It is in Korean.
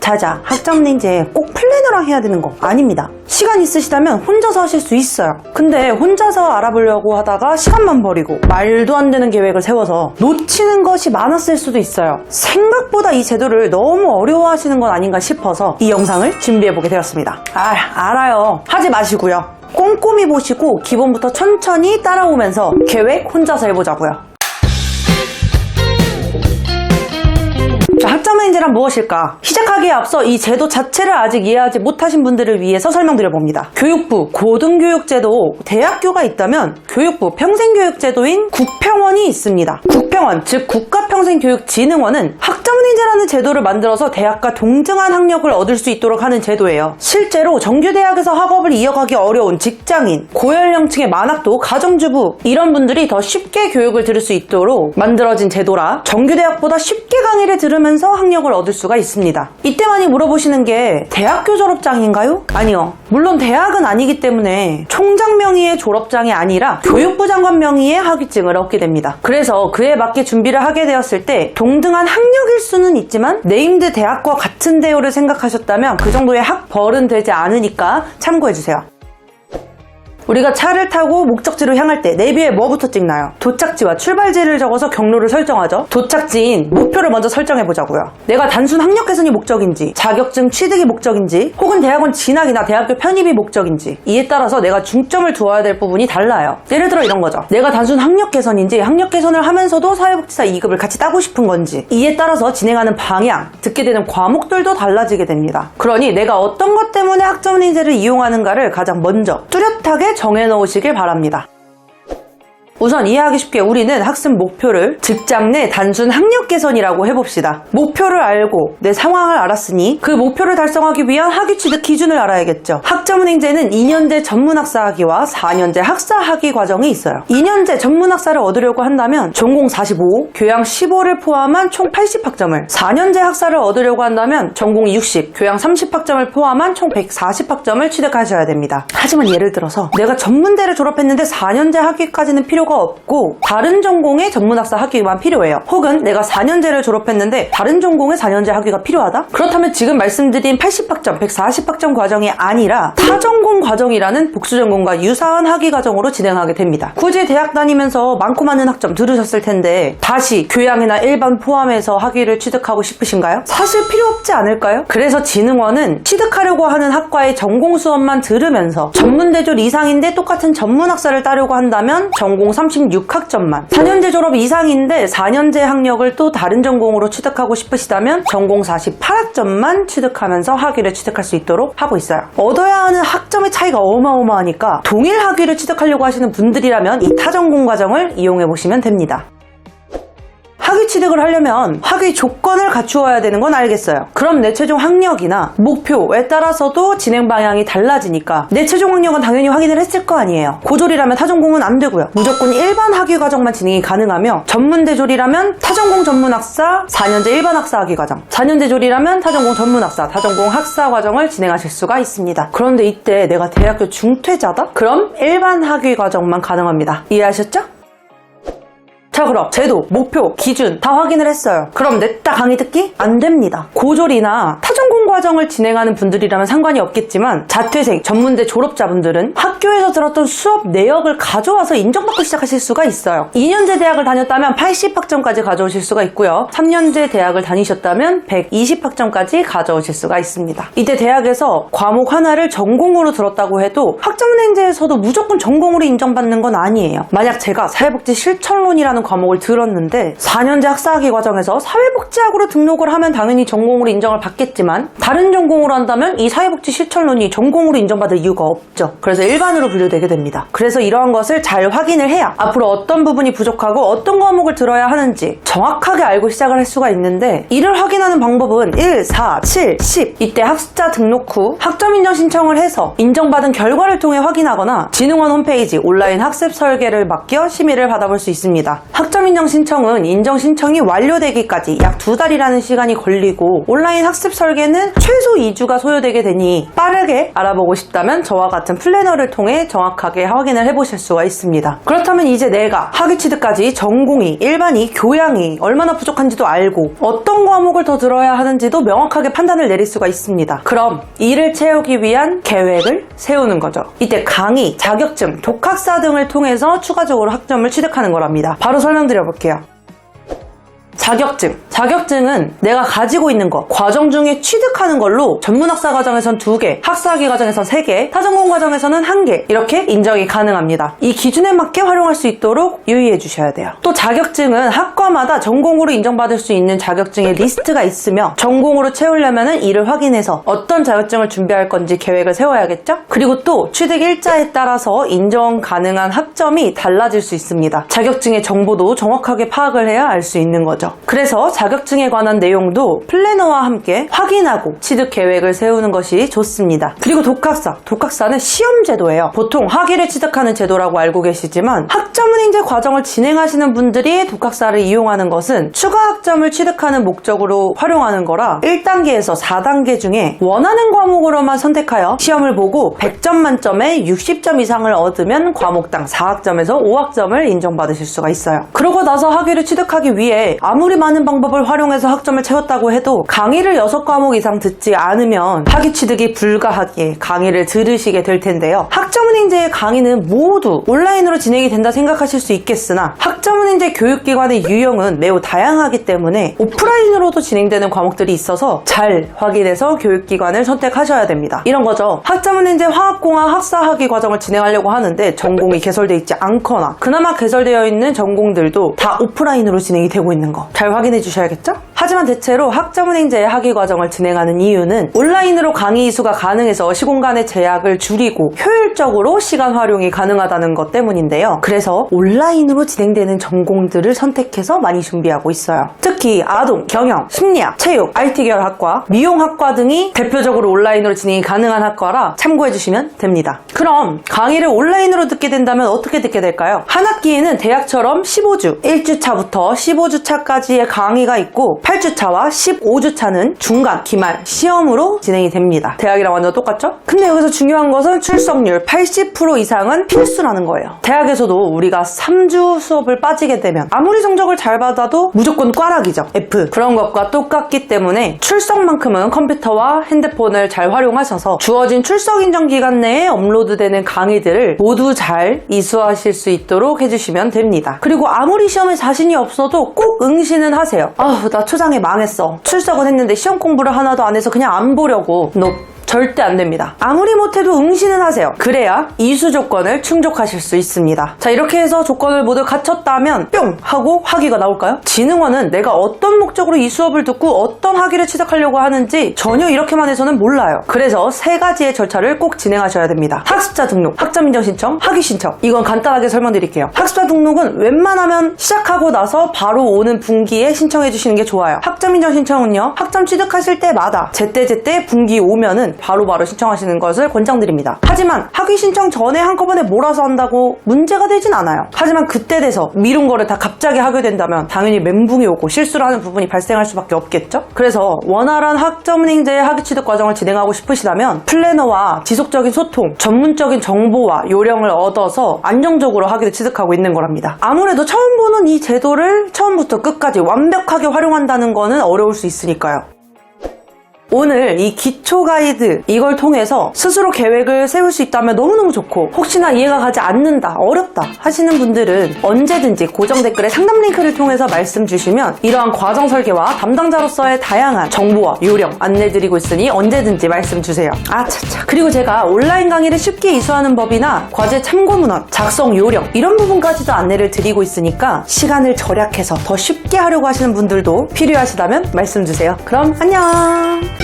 자자, 학점인제 꼭 플래너랑 해야 되는 거 아닙니다. 시간 있으시다면 혼자서 하실 수 있어요. 근데 혼자서 알아보려고 하다가 시간만 버리고 말도 안 되는 계획을 세워서 놓치는 것이 많았을 수도 있어요. 생각보다 이 제도를 너무 어려워하시는 건 아닌가 싶어서 이 영상을 준비해보게 되었습니다. 알아요. 하지 마시고요. 꼼꼼히 보시고 기본부터 천천히 따라오면서 계획 혼자서 해보자고요. 자, 학점인지란 무엇일까? 시작하기에 앞서 이 제도 자체를 아직 이해하지 못하신 분들을 위해서 설명드려봅니다. 교육부 고등교육제도, 대학교가 있다면 교육부 평생교육제도인 국평원이 있습니다. 국평원, 즉 국가평생교육진흥원은 학점인지라는 제도를 만들어서 대학과 동등한 학력을 얻을 수 있도록 하는 제도예요. 실제로 정규대학에서 학업을 이어가기 어려운 직장인, 고연령층의 만학도, 가정주부 이런 분들이 더 쉽게 교육을 들을 수 있도록 만들어진 제도라 정규대학보다 쉽게 강의를 들으면 학력을 얻을 수가 있습니다. 이때 많이 물어보시는 게 대학교 졸업장인가요? 아니요. 물론 대학은 아니기 때문에 총장 명의의 졸업장이 아니라 교육부 장관 명의의 학위증을 얻게 됩니다. 그래서 그에 맞게 준비를 하게 되었을 때 동등한 학력일 수는 있지만 네임드 대학과 같은 대우를 생각하셨다면 그 정도의 학벌은 되지 않으니까 참고해주세요. 우리가 차를 타고 목적지로 향할 때 내비에 뭐부터 찍나요? 도착지와 출발지를 적어서 경로를 설정하죠. 도착지인 목표를 먼저 설정해보자고요. 내가 단순 학력 개선이 목적인지, 자격증 취득이 목적인지, 혹은 대학원 진학이나 대학교 편입이 목적인지, 이에 따라서 내가 중점을 두어야 될 부분이 달라요. 예를 들어 이런 거죠. 내가 단순 학력 개선인지, 학력 개선을 하면서도 사회복지사 2급을 같이 따고 싶은 건지, 이에 따라서 진행하는 방향, 듣게 되는 과목들도 달라지게 됩니다. 그러니 내가 어떤 것 때문에 학점인재를 이용하는가를 가장 먼저 뚜렷하게 정해놓으시길 바랍니다. 우선 이해하기 쉽게 우리는 학습 목표를 직장 내 단순 학력 개선이라고 해봅시다. 목표를 알고 내 상황을 알았으니 그 목표를 달성하기 위한 학위 취득 기준을 알아야겠죠. 학점은행제는 2년제 전문학사 학위와 4년제 학사 학위 과정이 있어요. 2년제 전문학사를 얻으려고 한다면 전공 45, 교양 15를 포함한 총 80학점을, 4년제 학사를 얻으려고 한다면 전공 60, 교양 30학점을 포함한 총 140학점을 취득하셔야 됩니다. 하지만 예를 들어서 내가 전문대를 졸업했는데 4년제 학위까지는 필요가 없고 다른 전공의 전문학사 학위만 필요해요. 혹은 내가 4년제를 졸업했는데 다른 전공의 4년제 학위가 필요하다? 그렇다면 지금 말씀드린 80학점, 140학점 과정이 아니라 타전공 과정이라는 복수전공과 유사한 학위 과정으로 진행하게 됩니다. 굳이 대학 다니면서 많고 많은 학점 들으셨을 텐데 다시 교양이나 일반 포함해서 학위를 취득하고 싶으신가요? 사실 필요 없지 않을까요? 그래서 진흥원은 취득하려고 하는 학과의 전공 수업만 들으면서 전문대졸 이상인데 똑같은 전문학사를 따려고 한다면 전공 36학점만, 4년제 졸업 이상인데 4년제 학력을 또 다른 전공으로 취득하고 싶으시다면 전공 48학점만 취득하면서 학위를 취득할 수 있도록 하고 있어요. 얻어야 하는 학점의 차이가 어마어마하니까 동일 학위를 취득하려고 하시는 분들이라면 이 타전공 과정을 이용해 보시면 됩니다. 학위 취득을 하려면 학위 조건을 갖추어야 되는 건 알겠어요. 그럼 내 최종 학력이나 목표에 따라서도 진행 방향이 달라지니까 내 최종 학력은 당연히 확인을 했을 거 아니에요. 고졸이라면 타전공은 안 되고요. 무조건 일반 학위 과정만 진행이 가능하며 전문대졸이라면 타전공 전문학사 4년제 일반 학사 학위 과정, 4년제졸이라면 타전공 전문학사, 타전공 학사 과정을 진행하실 수가 있습니다. 그런데 이때 내가 대학교 중퇴자다? 그럼 일반 학위 과정만 가능합니다. 이해하셨죠? 자, 그럼 제도, 목표, 기준 다 확인을 했어요. 그럼 냈다 강의 듣기? 안 됩니다. 고졸이나 타전공 과정을 진행하는 분들이라면 상관이 없겠지만 자퇴생, 전문대 졸업자분들은 학교에서 들었던 수업 내역을 가져와서 인정받고 시작하실 수가 있어요. 2년제 대학을 다녔다면 80학점까지 가져오실 수가 있고요. 3년제 대학을 다니셨다면 120학점까지 가져오실 수가 있습니다. 이때 대학에서 과목 하나를 전공으로 들었다고 해도 학점은행제에서도 무조건 전공으로 인정받는 건 아니에요. 만약 제가 사회복지 실천론이라는 과목을 들었는데 4년제 학사학위 과정에서 사회복지학으로 등록을 하면 당연히 전공으로 인정을 받겠지만 다른 전공으로 한다면 이 사회복지 실천론이 전공으로 인정받을 이유가 없죠. 그래서 일반으로 분류되게 됩니다. 그래서 이러한 것을 잘 확인을 해야 앞으로 어떤 부분이 부족하고 어떤 과목을 들어야 하는지 정확하게 알고 시작을 할 수가 있는데, 이를 확인하는 방법은 1, 4, 7, 10 이때 학습자 등록 후 학점 인정 신청을 해서 인정받은 결과를 통해 확인하거나 진흥원 홈페이지 온라인 학습 설계를 맡겨 심의를 받아볼 수 있습니다. 학점 인정 신청은 인정 신청이 완료되기까지 약 2달이라는 시간이 걸리고 온라인 학습 설계는 경우에는 최소 2주가 소요되게 되니 빠르게 알아보고 싶다면 저와 같은 플래너를 통해 정확하게 확인을 해보실 수가 있습니다. 그렇다면 이제 내가 학위 취득까지 전공이, 일반이, 교양이 얼마나 부족한지도 알고 어떤 과목을 더 들어야 하는지도 명확하게 판단을 내릴 수가 있습니다. 그럼 이를 채우기 위한 계획을 세우는 거죠. 이때 강의, 자격증, 독학사 등을 통해서 추가적으로 학점을 취득하는 거랍니다. 바로 설명드려 볼게요. 자격증. 자격증은 내가 가지고 있는 것, 과정 중에 취득하는 걸로 전문학사 과정에선 2개, 학사학위 과정에선 3개, 타전공 과정에서는 1개 이렇게 인정이 가능합니다. 이 기준에 맞게 활용할 수 있도록 유의해 주셔야 돼요. 또 자격증은 학과마다 전공으로 인정받을 수 있는 자격증의 리스트가 있으며 전공으로 채우려면 이를 확인해서 어떤 자격증을 준비할 건지 계획을 세워야겠죠? 그리고 또 취득 일자에 따라서 인정 가능한 학점이 달라질 수 있습니다. 자격증의 정보도 정확하게 파악을 해야 알 수 있는 거죠. 그래서 자격증에 관한 내용도 플래너와 함께 확인하고 취득 계획을 세우는 것이 좋습니다. 그리고 독학사. 독학사는 시험 제도예요. 보통 학위를 취득하는 제도라고 알고 계시지만 학점은 인제 과정을 진행하시는 분들이 독학사를 이용하는 것은 추가 학점을 취득하는 목적으로 활용하는 거라 1단계에서 4단계 중에 원하는 과목으로만 선택하여 시험을 보고 100점 만점에 60점 이상을 얻으면 과목당 4학점에서 5학점을 인정받으실 수가 있어요. 그러고 나서 학위를 취득하기 위해 아무리 많은 방법을 활용해서 학점을 채웠다고 해도 강의를 6과목 이상 듣지 않으면 학위 취득이 불가하기에 강의를 들으시게 될 텐데요. 학점은행제의 강의는 모두 온라인으로 진행이 된다 생각하실 수 있겠으나 학점은행제 교육기관의 유형은 매우 다양하기 때문에 오프라인으로도 진행되는 과목들이 있어서 잘 확인해서 교육기관을 선택하셔야 됩니다. 이런 거죠. 학점은행제 화학공학 학사학위 과정을 진행하려고 하는데 전공이 개설되어 있지 않거나 그나마 개설되어 있는 전공들도 다 오프라인으로 진행이 되고 있는 거 잘 확인해 주셔야겠죠? 하지만 대체로 학점은행제의 학위 과정을 진행하는 이유는 온라인으로 강의 이수가 가능해서 시공간의 제약을 줄이고 효율적으로 시간 활용이 가능하다는 것 때문인데요. 그래서 온라인으로 진행되는 전공들을 선택해서 많이 준비하고 있어요. 특히 아동, 경영, 심리학, 체육, IT 계열 학과, 미용학과 등이 대표적으로 온라인으로 진행이 가능한 학과라 참고해 주시면 됩니다. 그럼 강의를 온라인으로 듣게 된다면 어떻게 듣게 될까요? 한 학기에는 대학처럼 15주, 1주차부터 15주차까지의 강의가 있고 8주차와 15주차는 중간, 기말, 시험으로 진행이 됩니다. 대학이랑 완전 똑같죠? 근데 여기서 중요한 것은 출석률 80% 이상은 필수라는 거예요. 대학에서도 우리가 3주 수업을 빠지게 되면 아무리 성적을 잘 받아도 무조건 꽈락이죠. F. 그런 것과 똑같기 때문에 출석만큼은 컴퓨터와 핸드폰을 잘 활용하셔서 주어진 출석 인정 기간 내에 업로드되는 강의들을 모두 잘 이수하실 수 있도록 해주시면 됩니다. 그리고 아무리 시험에 자신이 없어도 꼭 응시는 하세요. 아우, 나 초장에 망했어. 출석은 했는데 시험 공부를 하나도 안 해서 그냥 안 보려고. 절대 안 됩니다. 아무리 못해도 응시는 하세요. 그래야 이수 조건을 충족하실 수 있습니다. 자, 이렇게 해서 조건을 모두 갖췄다면 뿅! 하고 학위가 나올까요? 진흥원은 내가 어떤 목적으로 이 수업을 듣고 어떤 학위를 취득하려고 하는지 전혀 이렇게만 해서는 몰라요. 그래서 3가지의 절차를 꼭 진행하셔야 됩니다. 학습자 등록, 학점인정 신청, 학위 신청. 이건 간단하게 설명드릴게요. 학습자 등록은 웬만하면 시작하고 나서 바로 오는 분기에 신청해 주시는 게 좋아요. 학점인정 신청은요, 학점 취득하실 때마다 제때 분기 오면은 바로바로 신청하시는 것을 권장드립니다. 하지만 학위 신청 전에 한꺼번에 몰아서 한다고 문제가 되진 않아요. 하지만 그때 돼서 미룬 거를 다 갑자기 하게 된다면 당연히 멘붕이 오고 실수를 하는 부분이 발생할 수밖에 없겠죠? 그래서 원활한 학점은행제의 학위 취득 과정을 진행하고 싶으시다면 플래너와 지속적인 소통, 전문적인 정보와 요령을 얻어서 안정적으로 학위를 취득하고 있는 거랍니다. 아무래도 처음 보는 이 제도를 처음부터 끝까지 완벽하게 활용한다는 거는 어려울 수 있으니까요. 오늘 이 기초 가이드 이걸 통해서 스스로 계획을 세울 수 있다면 너무너무 좋고 혹시나 이해가 가지 않는다, 어렵다 하시는 분들은 언제든지 고정 댓글에 상담 링크를 통해서 말씀 주시면 이러한 과정 설계와 담당자로서의 다양한 정보와 요령 안내드리고 있으니 언제든지 말씀 주세요. 아차차. 그리고 제가 온라인 강의를 쉽게 이수하는 법이나 과제 참고 문헌, 작성 요령 이런 부분까지도 안내를 드리고 있으니까 시간을 절약해서 더 쉽게 하려고 하시는 분들도 필요하시다면 말씀 주세요. 그럼 안녕!